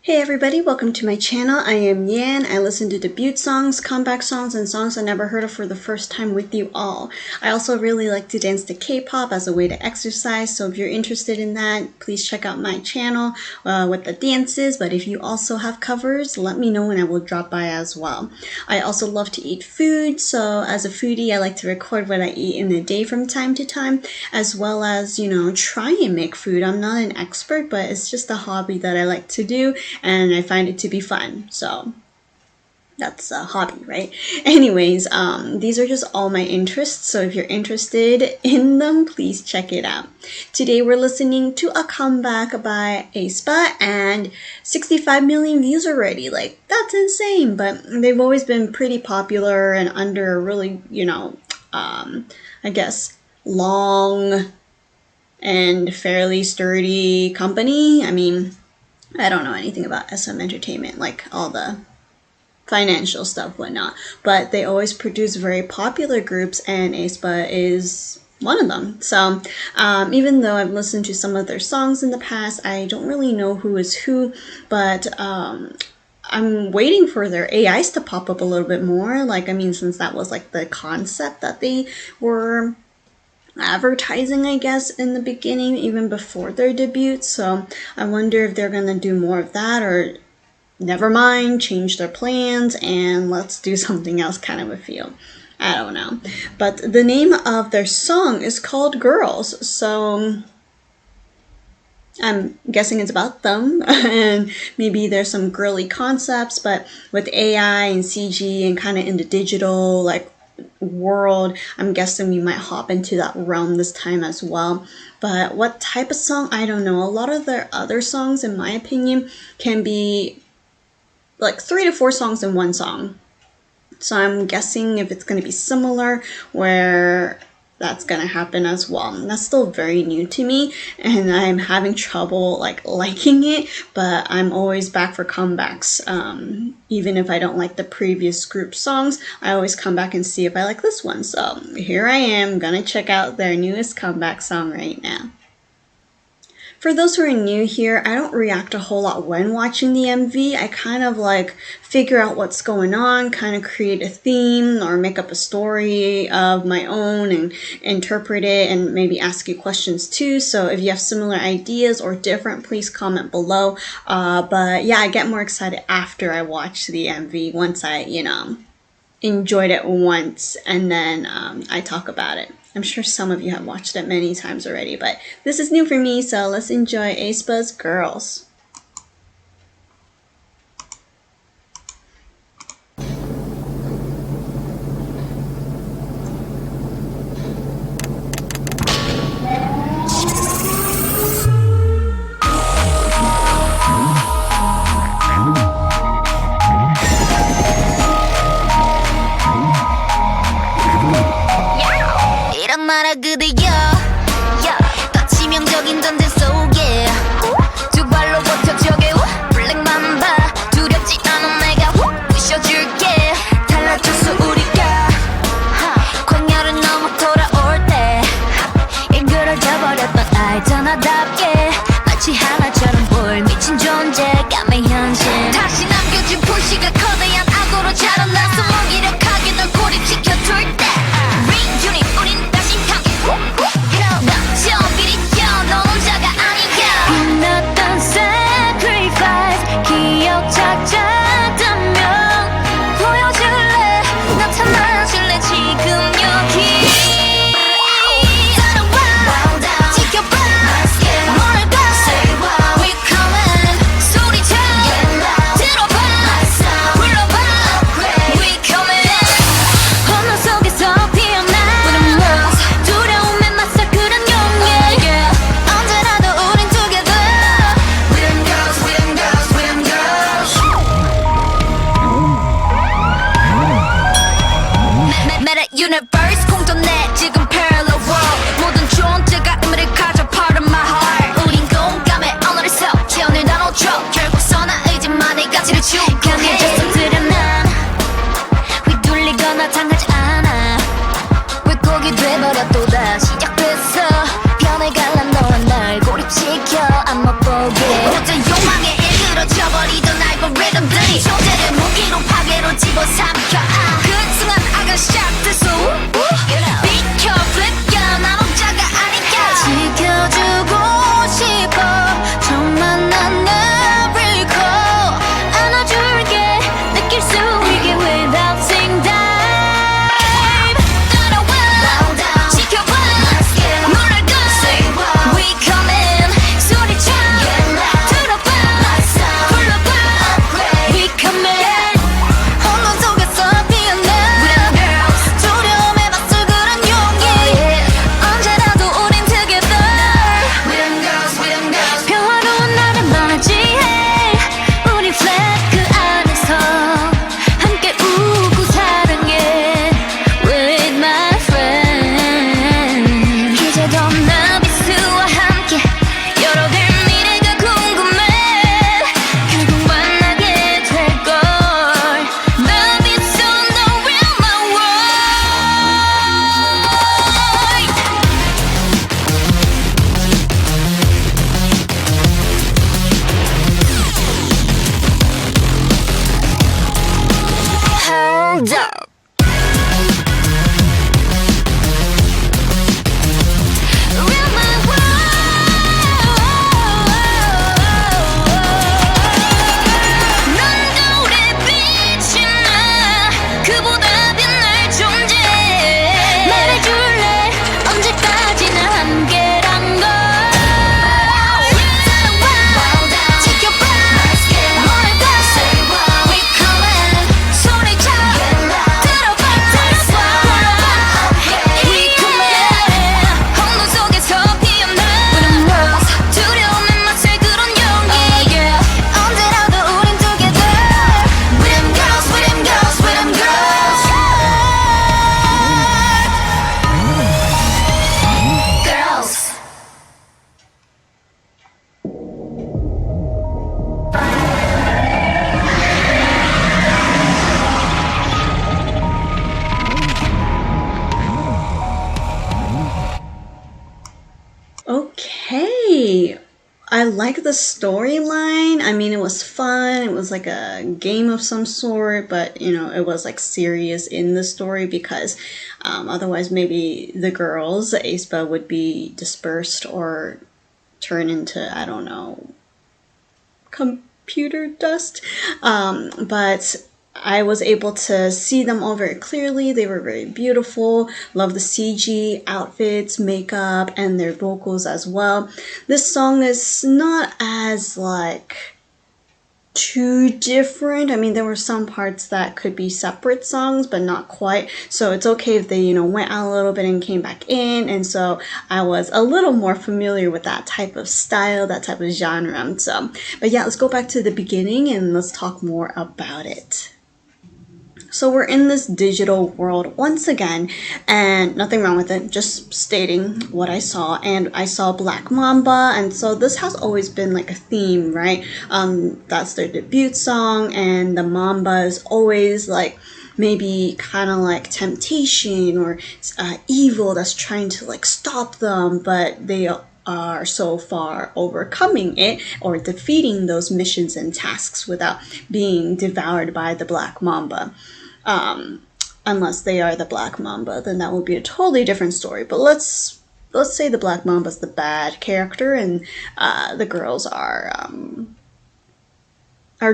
Hey everybody, welcome to my channel. I am Yan. I listen to debut songs, comeback songs, and songs I never heard of for the first time with you all. I also really like to dance to K-pop as a way to exercise, so if you're interested in that, please check out my channel with the dances, but if you also have covers, let me know and I will drop by as well. I also love to eat food, so as a foodie, I like to record what I eat in a day from time to time, as well as, try and make food. I'm not an expert, but it's just a hobby that I like to do, and I find it to be fun, so that's a hobby, right? Anyways, these are just all my interests, so if you're interested in them, please check it out. Today we're listening to a comeback by AESPA, and 65 million views already. Like, that's insane, but they've always been pretty popular and under a really, I guess, long and fairly sturdy company. I mean, I don't know anything about SM Entertainment, like all the financial stuff, whatnot, but they always produce very popular groups, and AESPA is one of them. So even though I've listened to some of their songs in the past, I don't really know who is who, but I'm waiting for their AIs to pop up a little bit more. Like, I mean, since that was like the concept that they were advertising, I guess, in the beginning, even before their debut. So I wonder if they're gonna do more of that, or never mind, change their plans and let's do something else kind of a feel. I don't know. But the name of their song is called Girls, so I'm guessing it's about them, and maybe there's some girly concepts, but with AI and CG and kind of in the digital like world, I'm guessing we might hop into that realm this time as well. But what type of song, I don't know. A lot of their other songs, in my opinion, can be like 3 to 4 songs in one song, so I'm guessing if it's going to be similar, where that's going to happen as well. And that's still very new to me, and I'm having trouble liking it, but I'm always back for comebacks. Even if I don't like the previous group songs, I always come back and see if I like this one. So here I am, gonna check out their newest comeback song right now. For those who are new here, I don't react a whole lot when watching the MV. I kind of figure out what's going on, kind of create a theme or make up a story of my own and interpret it, and maybe ask you questions too. So if you have similar ideas or different, please comment below. But yeah, I get more excited after I watch the MV, once I, enjoyed it once, and then I talk about it. I'm sure some of you have watched it many times already, but this is new for me, so let's enjoy aespa's Girls. 나라 그대여 더 치명적인 전쟁 속에 두 발로 Okay. I like the storyline. I mean, it was fun. It was like a game of some sort, but it was like serious in the story because otherwise, maybe the girls, the AESPA, would be dispersed or turn into, I don't know, computer dust. But I was able to see them all very clearly. They were very beautiful. Love the CG outfits, makeup, and their vocals as well. This song is not as like too different. I mean, there were some parts that could be separate songs, but not quite. So it's okay if they, went out a little bit and came back in. And so I was a little more familiar with that type of style, that type of genre. So, but yeah, let's go back to the beginning and let's talk more about it. So we're in this digital world once again, and nothing wrong with it, just stating what I saw. And I saw Black Mamba, and so this has always been like a theme, right? That's their debut song, and the Mamba is always like maybe kind of like temptation or evil that's trying to like stop them, but they are so far overcoming it or defeating those missions and tasks without being devoured by the Black Mamba. Unless they are the Black Mamba, then that would be a totally different story. But let's say the Black Mamba's the bad character and the girls are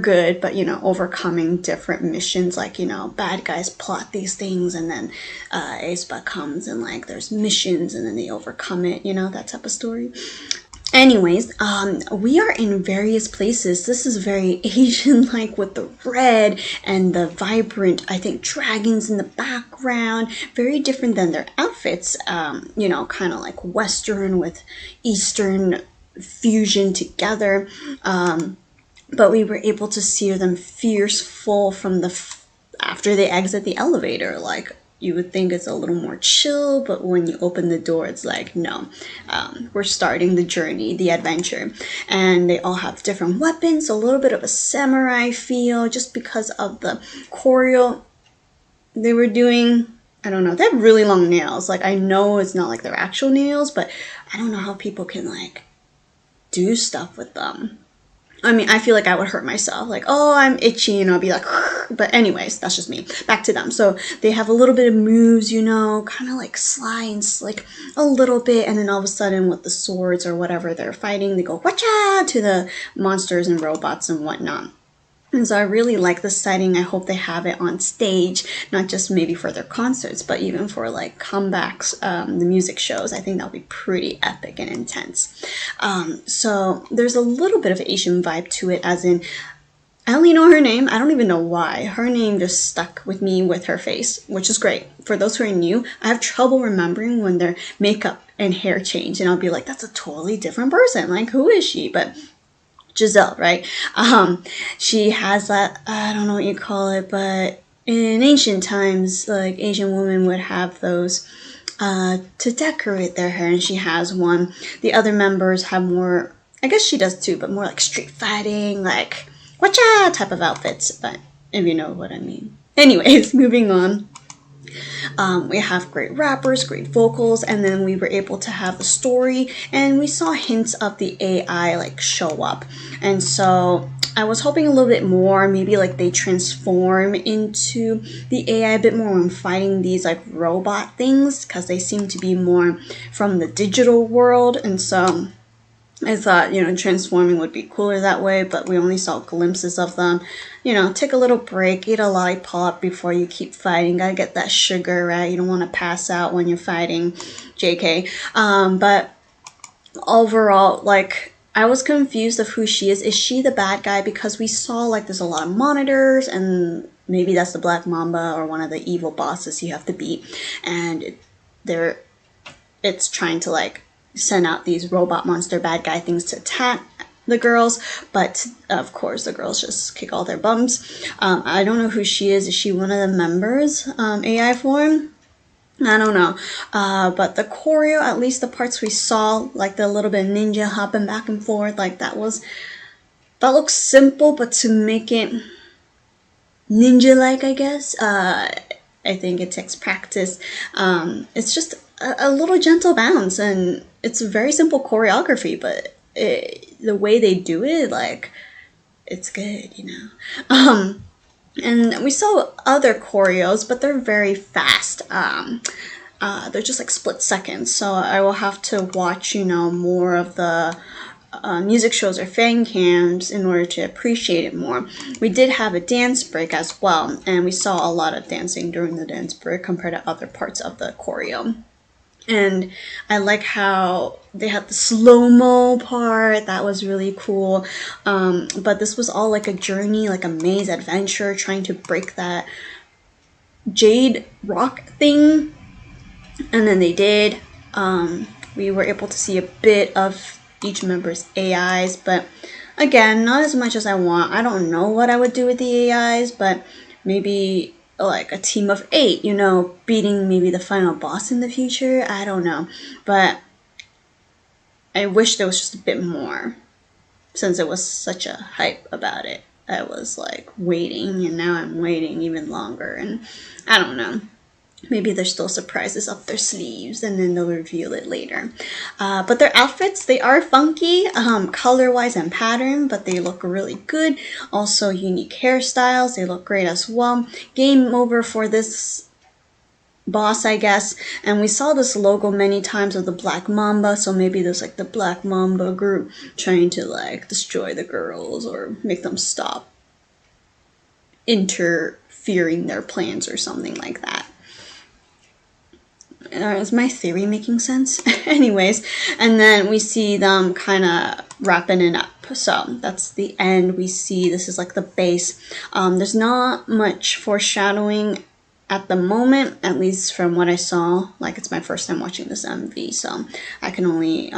good, but overcoming different missions. Like bad guys plot these things, and then AESPA comes and like there's missions, and then they overcome it. That type of story. Anyways, we are in various places. This is very Asian-like with the red and the vibrant, I think, dragons in the background. Very different than their outfits, kind of like Western with Eastern fusion together. But we were able to see them fierceful from after they exit the elevator, like you would think it's a little more chill, but when you open the door, it's like, no, we're starting the journey, the adventure. And they all have different weapons, a little bit of a samurai feel, just because of the choreo they were doing. I don't know, they have really long nails. Like, I know it's not like their actual nails, but I don't know how people can, like, do stuff with them. I mean, I feel like I would hurt myself. Like, oh, I'm itchy, and I'll be like, but anyways, that's just me. Back to them. So they have a little bit of moves, kind of like sly and slick a little bit. And then all of a sudden with the swords or whatever they're fighting, they go, whatcha, to the monsters and robots and whatnot. And so I really like the setting. I hope they have it on stage, not just maybe for their concerts, but even for like comebacks, the music shows. I think that'll be pretty epic and intense. So there's a little bit of Asian vibe to it, as in, I only know her name. I don't even know why. Her name just stuck with me with her face, which is great. For those who are new, I have trouble remembering when their makeup and hair change, and I'll be like, that's a totally different person. Like, who is she? But Giselle, right? She has that, I don't know what you call it, but in ancient times, like Asian women would have those to decorate their hair, and she has one. The other members have more, I guess she does too, but more like street fighting, like whatcha type of outfits, but if you know what I mean. Anyways, moving on. We have great rappers, great vocals, and then we were able to have a story, and we saw hints of the AI like show up. And so I was hoping a little bit more, maybe like they transform into the AI a bit more when fighting these like robot things, because they seem to be more from the digital world. And so I thought, transforming would be cooler that way, but we only saw glimpses of them. Take a little break, eat a lollipop before you keep fighting. Gotta get that sugar, right? You don't want to pass out when you're fighting, JK. But overall, like, I was confused of who she is. Is she the bad guy? Because we saw, like, there's a lot of monitors, and maybe that's the Black Mamba or one of the evil bosses you have to beat. And it's trying to, like, send out these robot monster bad guy things to attack the girls, but of course the girls just kick all their bums. I don't know who she is. Is she one of the members, AI form? I don't know. But the choreo, at least the parts we saw, like the little bit of ninja hopping back and forth, like that looks simple, but to make it ninja-like, I guess, I think it takes practice. It's just a little gentle bounce, and it's a very simple choreography, but the way they do it, like, it's good, you know. And we saw other choreos, but they're very fast. They're just like split seconds, so I will have to watch, you know, more of the music shows or fan cams in order to appreciate it more. We did have a dance break as well, and we saw a lot of dancing during the dance break compared to other parts of the choreo. And I like how they had the slow-mo part. That was really cool. But this was all like a journey, like a maze adventure, trying to break that jade rock thing. And then they did. We were able to see a bit of each member's AIs, but again, not as much as I want. I don't know what I would do with the AIs, but maybe like a team of 8, you know, beating maybe the final boss in the future. I don't know, but I wish there was just a bit more, since it was such a hype about it. I was like waiting, and now I'm waiting even longer, and I don't know. Maybe there's still surprises up their sleeves, and then they'll reveal it later. But their outfits, they are funky, color-wise and pattern, but they look really good. Also, unique hairstyles, they look great as well. Game over for this boss, I guess. And we saw this logo many times of the Black Mamba, so maybe there's like the Black Mamba group trying to like destroy the girls or make them stop interfering their plans or something like that. Is my theory making sense? Anyways, and then we see them kind of wrapping it up. So that's the end. We see this is like the base. There's not much foreshadowing at the moment, at least from what I saw. Like, it's my first time watching this MV, so I can only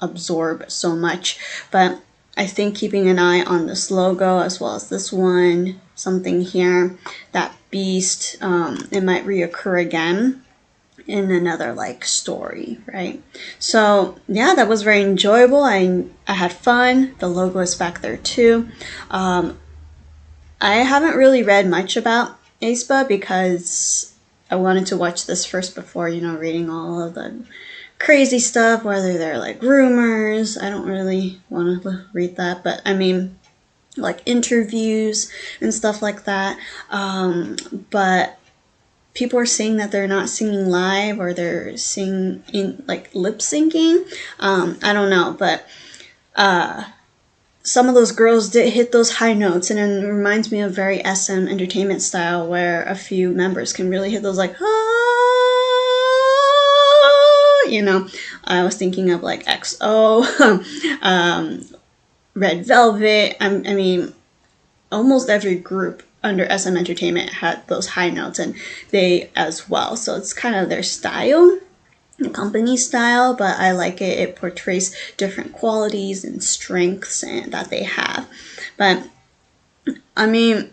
absorb so much. But I think keeping an eye on this logo as well as this one, something here, that beast, it might reoccur again in another like story, right? So yeah, that was very enjoyable. I had fun. The logo is back there too. I haven't really read much about AESPA because I wanted to watch this first before, you know, reading all of the crazy stuff, whether they're like rumors. I don't really want to read that, but I mean, like interviews and stuff like that. But people are saying that they're not singing live, or they're singing in like lip syncing. I don't know, but some of those girls did hit those high notes, and it reminds me of very SM entertainment style, where a few members can really hit those like, you know. I was thinking of like XO, Red Velvet. I mean, almost every group under SM Entertainment had those high notes, and they as well. So it's kind of their style, the company style, but I like it. It portrays different qualities and strengths and that they have. But I mean,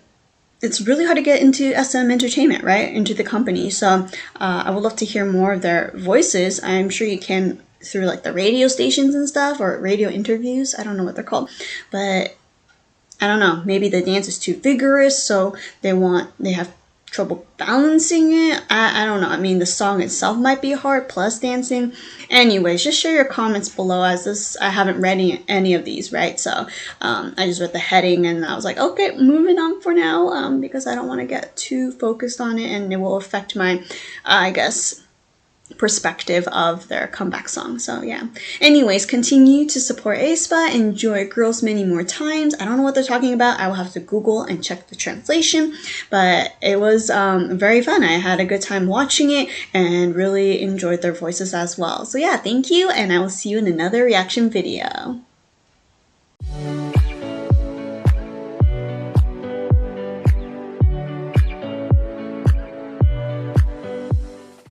it's really hard to get into SM Entertainment, right? Into the company. So I would love to hear more of their voices. I'm sure you can through like the radio stations and stuff, or radio interviews. I don't know what they're called, but I don't know. Maybe the dance is too vigorous, so they have trouble balancing it. I don't know. I mean, the song itself might be hard, plus dancing. Anyways, just share your comments below, as this, I haven't read any of these, right? So I just read the heading, and I was like, okay, moving on for now, because I don't want to get too focused on it, and it will affect my, I guess, perspective of their comeback song. So yeah, anyways, continue to support AESPA. Enjoy Girls many more times. I don't know what they're talking about. I will have to Google and check the translation, but it was very fun. I had a good time watching it and really enjoyed their voices as well. So yeah, thank you, and I will see you in another reaction video.